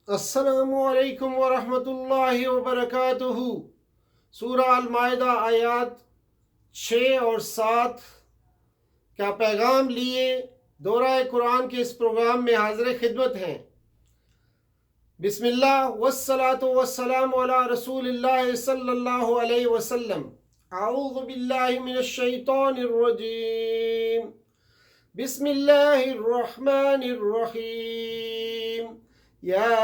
السلام علیکم ورحمۃ اللہ وبرکاتہ۔ سورہ المائدہ آیات 6 اور 7 کا پیغام لیے دورہ قرآن کے اس پروگرام میں حاضر خدمت ہیں۔ بسم اللہ والصلاۃ والسلام علی رسول اللہ صلی اللہ علیہ وسلم۔ اعوذ باللہ من الشیطان الرجیم، بسم اللہ الرحمن الرحیم۔ يا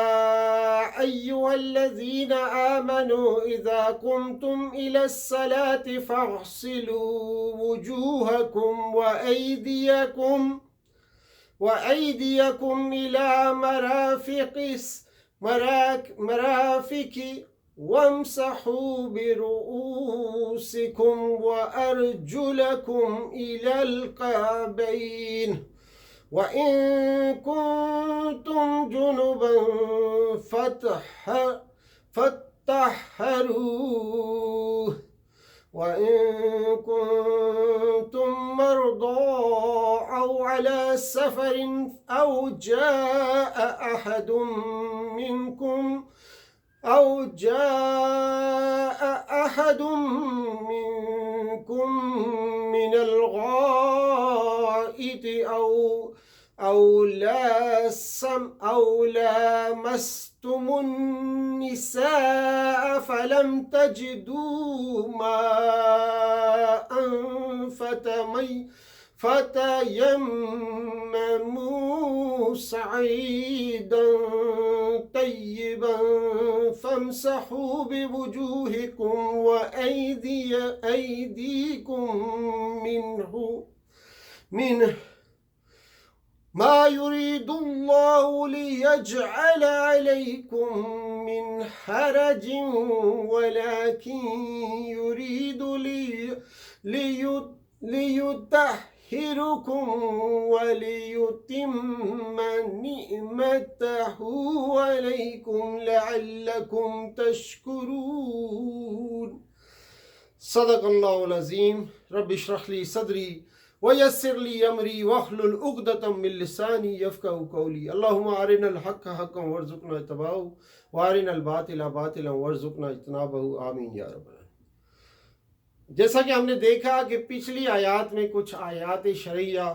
أيها الذين آمنوا إذا قمتم إلى الصلاة فاغسلوا وجوهكم وأيديكم إلى مرافق وامسحوا برؤوسكم وأرجلكم إلى الكعبين وَإِن كُنتُمْ جُنُبًا فَاتَّحَّرُوا وَإِن كُنتُم مَّرْضَىٰ أَوْ عَلَىٰ سَفَرٍ أَوْ جَاءَ أَحَدٌ مِّنكُم من الغائط أو لامستم النساء فلم تجدوا ماء فتيمموا صعيدا طيبا فامسحوا بوجوهكم وأيديكم منه ما يريد الله ليجعل عليكم من حرج ولكن يريد ليطهركم وليتم نعمته عليكم لعلكم تشكرون۔ صدق اللہ العظیم۔ رب اشرح لی صدری ویسر لی امری واحلل عقدۃ من لسانی یفقہوا قولی۔ اللہم ارنا الحق حقا وارزقنا اتباعہ وارنا الباطل باطلا وارزقنا اجتنابہ، آمین یا رب العالمین۔ جیسا کہ ہم نے دیکھا کہ پچھلی آیات میں کچھ آیات شرعیہ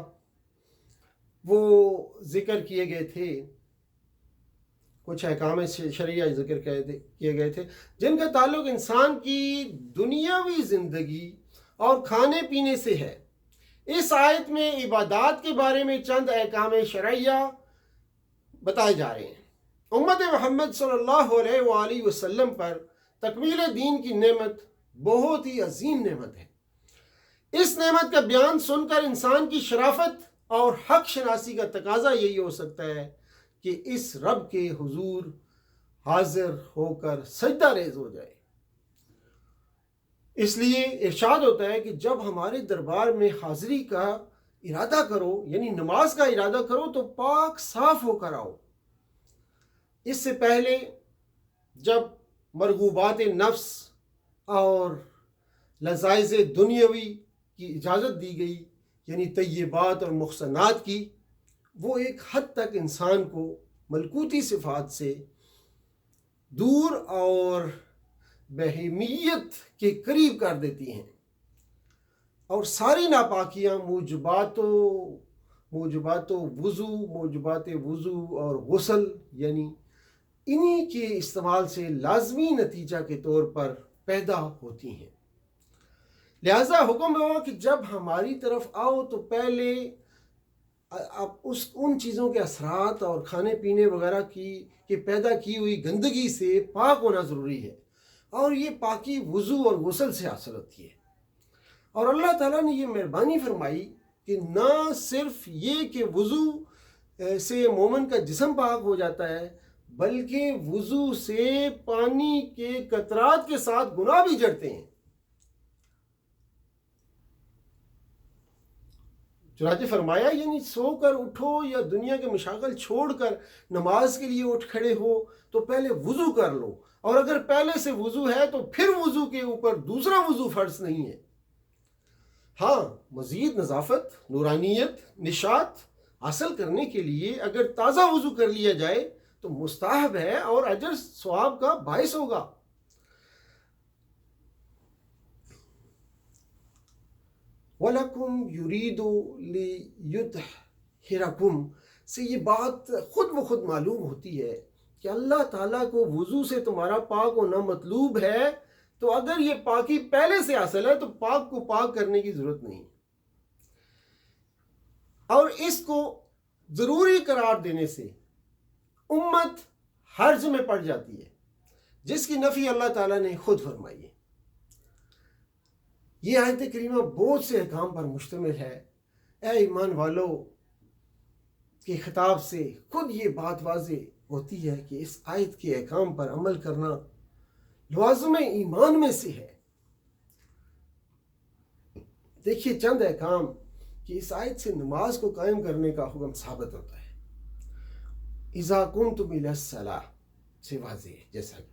وہ ذکر کیے گئے تھے، کچھ احکام شرعیہ ذکر کیے گئے تھے جن کا تعلق انسان کی دنیاوی زندگی اور کھانے پینے سے ہے۔ اس آیت میں عبادات کے بارے میں چند احکام شرعیہ بتائے جا رہے ہیں۔ امت محمد صلی اللہ علیہ وآلہ وسلم پر تکمیل دین کی نعمت بہت ہی عظیم نعمت ہے۔ اس نعمت کا بیان سن کر انسان کی شرافت اور حق شناسی کا تقاضا یہی ہو سکتا ہے کہ اس رب کے حضور حاضر ہو کر سجدہ ریز ہو جائے۔ اس لیے ارشاد ہوتا ہے کہ جب ہمارے دربار میں حاضری کا ارادہ کرو، یعنی نماز کا ارادہ کرو، تو پاک صاف ہو کر آؤ۔ اس سے پہلے جب مرغوبات نفس اور لذائذ دنیاوی کی اجازت دی گئی، یعنی طیبات اور محسنات کی، وہ ایک حد تک انسان کو ملکوتی صفات سے دور اور بہیمیت کے قریب کر دیتی ہیں، اور ساری ناپاکیاں موجبات وضو اور غسل، یعنی انہی کے استعمال سے لازمی نتیجہ کے طور پر پیدا ہوتی ہیں۔ لہذا حکم ہوا کہ جب ہماری طرف آؤ تو پہلے ان چیزوں کے اثرات اور کھانے پینے وغیرہ کی پیدا کی ہوئی گندگی سے پاک ہونا ضروری ہے، اور یہ پاکی وضو اور غسل سے حاصل ہوتی ہے۔ اور اللہ تعالیٰ نے یہ مہربانی فرمائی کہ نہ صرف یہ کہ وضو سے مومن کا جسم پاک ہو جاتا ہے، بلکہ وضو سے پانی کے قطرات کے ساتھ گناہ بھی جڑتے ہیں۔ چنانچہ فرمایا، یعنی سو کر اٹھو یا دنیا کے مشاغل چھوڑ کر نماز کے لیے اٹھ کھڑے ہو تو پہلے وضو کر لو، اور اگر پہلے سے وضو ہے تو پھر وضو کے اوپر دوسرا وضو فرض نہیں ہے۔ ہاں، مزید نظافت، نورانیت، نشاط حاصل کرنے کے لیے اگر تازہ وضو کر لیا جائے تو مستحب ہے اور اجر ثواب کا باعث ہوگا۔ وَلَكُمْ يُرِيدُ لِيُطْهِرَكُمْ سے یہ بات خود بخود معلوم ہوتی ہے کہ اللہ تعالیٰ کو وضو سے تمہارا پاک ہونا مطلوب ہے، تو اگر یہ پاکی پہلے سے حاصل ہے تو پاک کو پاک کرنے کی ضرورت نہیں، اور اس کو ضروری قرار دینے سے امت حرج میں پڑ جاتی ہے، جس کی نفی اللہ تعالیٰ نے خود فرمائی ہے۔ یہ آیت کریمہ بہت سے احکام پر مشتمل ہے۔ اے ایمان والو کے خطاب سے خود یہ بات واضح ہوتی ہے کہ اس آیت کے احکام پر عمل کرنا لوازم ایمان میں سے ہے۔ دیکھیے چند احکام کہ اس آیت سے نماز کو قائم کرنے کا حکم ثابت ہوتا ہے۔ اذا قمتم الی الصلاۃ سے واضح ہے، جیسا کہ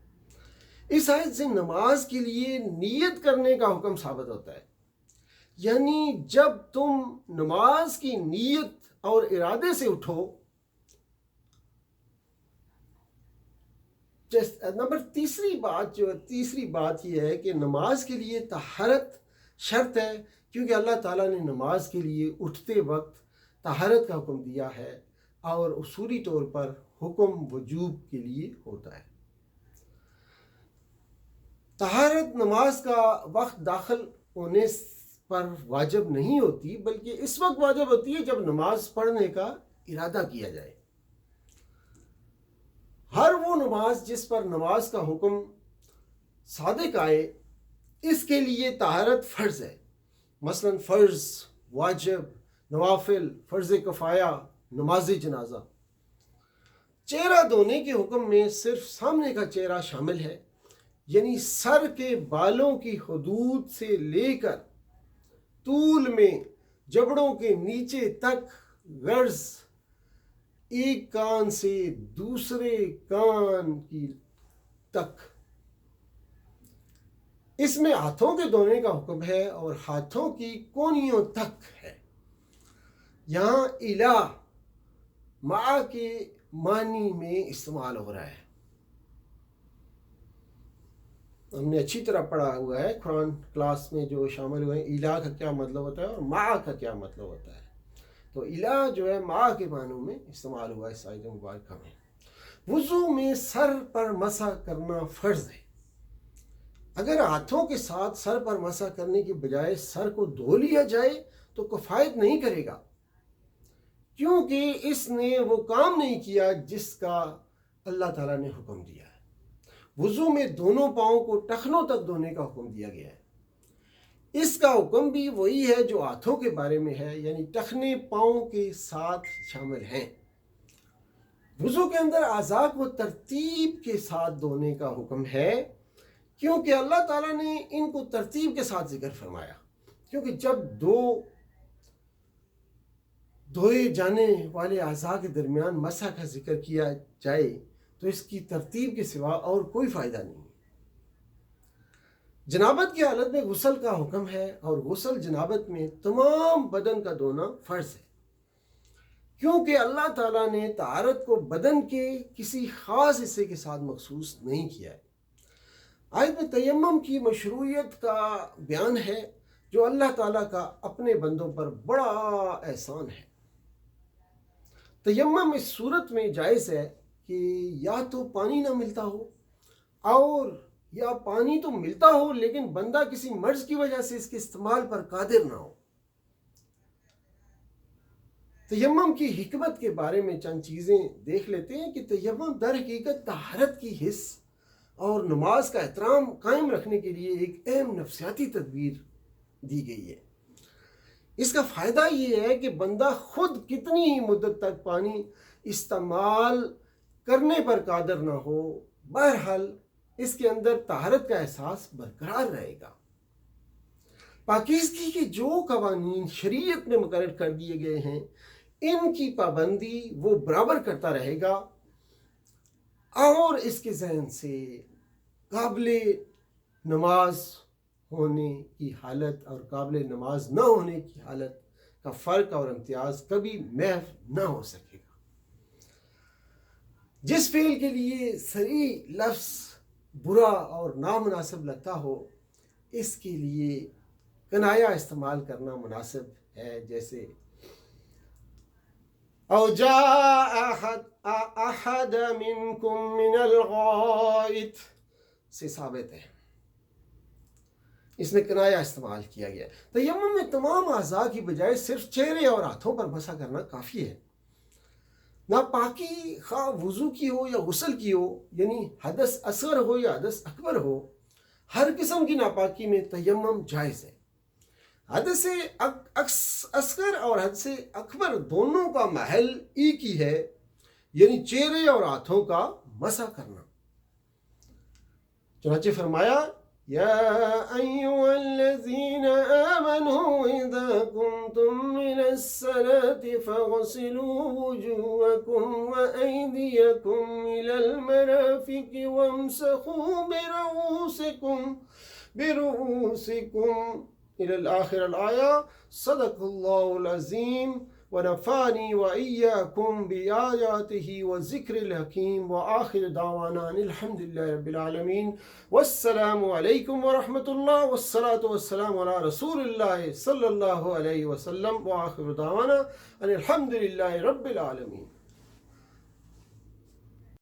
اس آیت سے نماز کے لیے نیت کرنے کا حکم ثابت ہوتا ہے، یعنی جب تم نماز کی نیت اور ارادے سے اٹھو۔ نمبر تیسری بات یہ ہے کہ نماز کے لیے طہارت شرط ہے، کیونکہ اللہ تعالیٰ نے نماز کے لیے اٹھتے وقت طہارت کا حکم دیا ہے، اور اصولی طور پر حکم وجوب کے لیے ہوتا ہے۔ طہارت نماز کا وقت داخل ہونے پر واجب نہیں ہوتی، بلکہ اس وقت واجب ہوتی ہے جب نماز پڑھنے کا ارادہ کیا جائے۔ ہر وہ نماز جس پر نماز کا حکم صادق آئے، اس کے لیے طہارت فرض ہے، مثلا فرض، واجب، نوافل، فرض کفایہ، نماز جنازہ۔ چہرہ دھونے کے حکم میں صرف سامنے کا چہرہ شامل ہے، یعنی سر کے بالوں کی حدود سے لے کر طول میں جبڑوں کے نیچے تک، غرض ایک کان سے دوسرے کان کی تک۔ اس میں ہاتھوں کے دھونے کا حکم ہے اور ہاتھوں کی کونیوں تک ہے۔ یہاں الا مع کے معنی میں استعمال ہو رہا ہے۔ ہم نے اچھی طرح پڑھا ہوا ہے قرآن کلاس میں جو شامل ہوئے ہیں، الا کا کیا مطلب ہوتا ہے اور مع کا کیا مطلب ہوتا ہے۔ تو الا جو ہے مع کے معنوں میں استعمال ہوا ہے اس آیت مبارکہ میں۔ وضو میں سر پر مسح کرنا فرض ہے۔ اگر ہاتھوں کے ساتھ سر پر مسح کرنے کی بجائے سر کو دھو لیا جائے تو کفایت نہیں کرے گا، کیونکہ اس نے وہ کام نہیں کیا جس کا اللہ تعالیٰ نے حکم دیا ہے۔ وضو میں دونوں پاؤں کو ٹخنوں تک دھونے کا حکم دیا گیا ہے۔ اس کا حکم بھی وہی ہے جو ہاتھوں کے بارے میں ہے، یعنی ٹخنے پاؤں کے ساتھ شامل ہیں۔ وضو کے اندر اعضاء کو ترتیب کے ساتھ دھونے کا حکم ہے، کیونکہ اللہ تعالیٰ نے ان کو ترتیب کے ساتھ ذکر فرمایا، کیونکہ جب دو دھوئے جانے والے اعضاء کے درمیان مسح کا ذکر کیا جائے تو اس کی ترتیب کے سوا اور کوئی فائدہ نہیں۔ جنابت کی حالت میں غسل کا حکم ہے، اور غسل جنابت میں تمام بدن کا دھونا فرض ہے، کیونکہ اللہ تعالیٰ نے طہارت کو بدن کے کسی خاص حصے کے ساتھ مخصوص نہیں کیا ہے۔ آیت میں تیمم کی مشروعیت کا بیان ہے، جو اللہ تعالیٰ کا اپنے بندوں پر بڑا احسان ہے۔ تیمم اس صورت میں جائز ہے کہ یا تو پانی نہ ملتا ہو، اور یا پانی تو ملتا ہو لیکن بندہ کسی مرض کی وجہ سے اس کے استعمال پر قادر نہ ہو۔ تیمم کی حکمت کے بارے میں چند چیزیں دیکھ لیتے ہیں کہ تیمم در حقیقت طہارت کی حس اور نماز کا احترام قائم رکھنے کے لیے ایک اہم نفسیاتی تدبیر دی گئی ہے۔ اس کا فائدہ یہ ہے کہ بندہ خود کتنی ہی مدت تک پانی استعمال کرنے پر قادر نہ ہو، بہرحال اس کے اندر طہارت کا احساس برقرار رہے گا۔ پاکیزگی کے جو قوانین شریعت میں مقرر کر دیے گئے ہیں، ان کی پابندی وہ برابر کرتا رہے گا، اور اس کے ذہن سے قابل نماز ہونے کی حالت اور قابل نماز نہ ہونے کی حالت کا فرق اور امتیاز کبھی محو نہ ہو سکے گا۔ جس فعل کے لیے صریح لفظ برا اور نامناسب لگتا ہو اس کے لیے کنایا استعمال کرنا مناسب ہے، جیسے او جاء احد منکم من الغائط سے ثابت ہے، اس میں کنایا استعمال کیا گیا۔ تیمم میں تمام اعضاء کی بجائے صرف چہرے اور ہاتھوں پر مسح کرنا کافی ہے۔ ناپاکی خواہ وضو کی ہو یا غسل کی ہو، یعنی حدث اصغر ہو یا حدث اکبر ہو، ہر قسم کی ناپاکی میں تیمم جائز ہے۔ حدث اصغر اور حدث اکبر دونوں کا محل ایک ہی ہے، یعنی چہرے اور ہاتھوں کا مسح کرنا۔ چنانچہ فرمایا یا ایھا الذین آمنوا اذا کنتم من الصلاة فاغسلوا وجوہکم وایدیکم الی المرافق وامسحوا برؤوسکم إلى الآخر الآية۔ صدق الله العظيم ونفعني وإياكم بآياته وذكر الحكيم وآخر دعوانا الحمد لله رب العالمين والسلام عليكم ورحمة الله والصلاة والسلام على رسول الله صلى الله عليه وسلم وآخر دعوانا الحمد لله رب العالمين۔